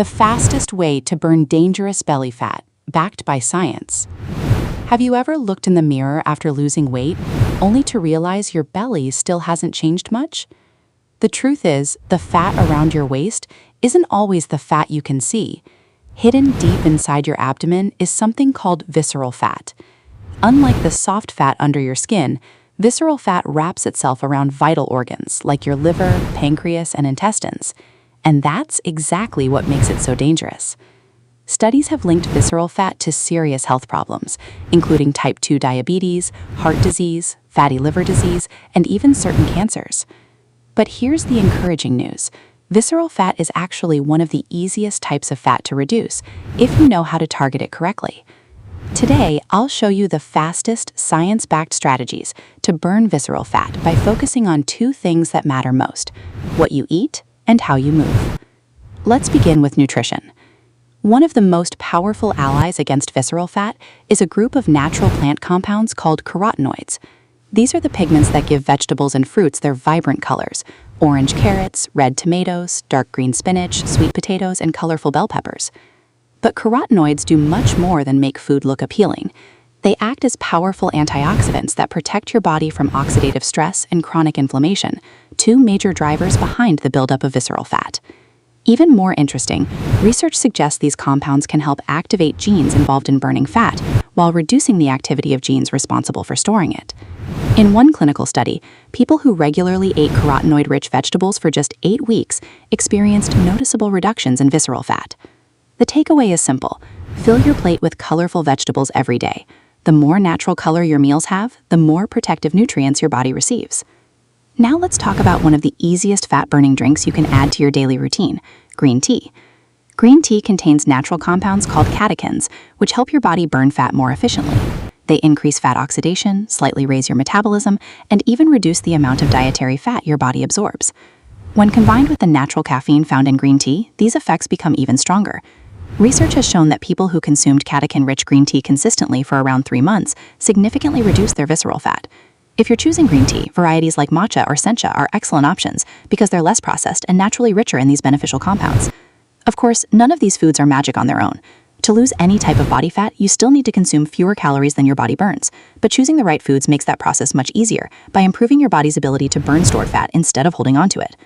the fastest way to burn dangerous belly fat, backed by science. Have you ever looked in the mirror after losing weight, only to realize your belly still hasn't changed much? The truth is, the fat around your waist isn't always the fat you can see. Hidden deep inside your abdomen is something called visceral fat. Unlike the soft fat under your skin, visceral fat wraps itself around vital organs like your liver, pancreas, and intestines. And that's exactly what makes it so dangerous. Studies have linked visceral fat to serious health problems, including type 2 diabetes, heart disease, fatty liver disease, and even certain cancers. But here's the encouraging news. Visceral fat is actually one of the easiest types of fat to reduce, if you know how to target it correctly. Today, I'll show you the fastest, science-backed strategies to burn visceral fat by focusing on two things that matter most: what you eat and how you move. Let's begin with nutrition. One of the most powerful allies against visceral fat is a group of natural plant compounds called carotenoids. These are the pigments that give vegetables and fruits their vibrant colors: orange carrots, red tomatoes, dark green spinach, sweet potatoes, and colorful bell peppers. But carotenoids do much more than make food look appealing. They act as powerful antioxidants that protect your body from oxidative stress and chronic inflammation, two major drivers behind the buildup of visceral fat. Even more interesting, research suggests these compounds can help activate genes involved in burning fat, while reducing the activity of genes responsible for storing it. In one clinical study, people who regularly ate carotenoid-rich vegetables for just 8 weeks experienced noticeable reductions in visceral fat. The takeaway is simple: fill your plate with colorful vegetables every day. The more natural color your meals have, the more protective nutrients your body receives. Now let's talk about one of the easiest fat-burning drinks you can add to your daily routine: green tea. Green tea contains natural compounds called catechins, which help your body burn fat more efficiently. They increase fat oxidation, slightly raise your metabolism, and even reduce the amount of dietary fat your body absorbs. When combined with the natural caffeine found in green tea, these effects become even stronger. Research has shown that people who consumed catechin-rich green tea consistently for around 3 months significantly reduced their visceral fat. If you're choosing green tea, varieties like matcha or sencha are excellent options because they're less processed and naturally richer in these beneficial compounds. Of course, none of these foods are magic on their own. To lose any type of body fat, you still need to consume fewer calories than your body burns, but choosing the right foods makes that process much easier by improving your body's ability to burn stored fat instead of holding onto it.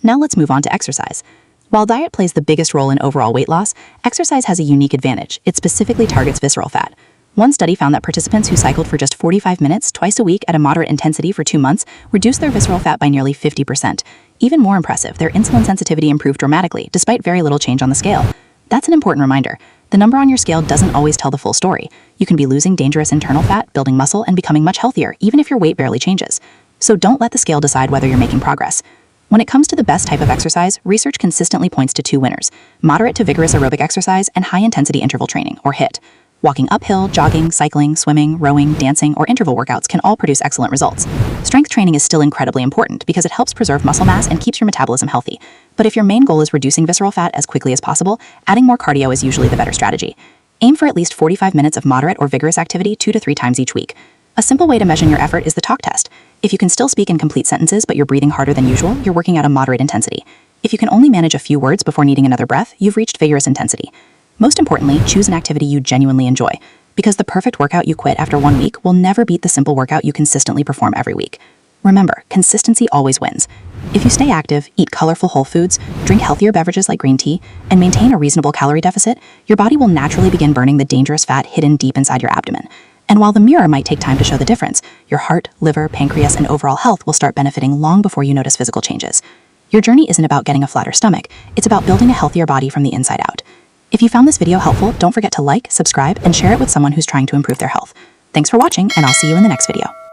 Now let's move on to exercise. While diet plays the biggest role in overall weight loss, exercise has a unique advantage. It specifically targets visceral fat. One study found that participants who cycled for just 45 minutes twice a week at a moderate intensity for 2 months reduced their visceral fat by nearly 50%. Even more impressive, their insulin sensitivity improved dramatically, despite very little change on the scale. That's an important reminder. The number on your scale doesn't always tell the full story. You can be losing dangerous internal fat, building muscle, and becoming much healthier, even if your weight barely changes. So don't let the scale decide whether you're making progress. When it comes to the best type of exercise, research consistently points to 2 winners: moderate to vigorous aerobic exercise and high-intensity interval training, or HIIT. Walking uphill, jogging, cycling, swimming, rowing, dancing, or interval workouts can all produce excellent results. Strength training is still incredibly important because it helps preserve muscle mass and keeps your metabolism healthy. But if your main goal is reducing visceral fat as quickly as possible, adding more cardio is usually the better strategy. Aim for at least 45 minutes of moderate or vigorous activity 2 to 3 times each week. A simple way to measure your effort is the talk test. If you can still speak in complete sentences but you're breathing harder than usual, you're working at a moderate intensity. If you can only manage a few words before needing another breath, you've reached vigorous intensity. Most importantly, choose an activity you genuinely enjoy, because the perfect workout you quit after 1 week will never beat the simple workout you consistently perform every week. Remember, consistency always wins. If you stay active, eat colorful whole foods, drink healthier beverages like green tea, and maintain a reasonable calorie deficit, your body will naturally begin burning the dangerous fat hidden deep inside your abdomen. And while the mirror might take time to show the difference, your heart, liver, pancreas, and overall health will start benefiting long before you notice physical changes. Your journey isn't about getting a flatter stomach, it's about building a healthier body from the inside out. If you found this video helpful, don't forget to like, subscribe, and share it with someone who's trying to improve their health. Thanks for watching, and I'll see you in the next video.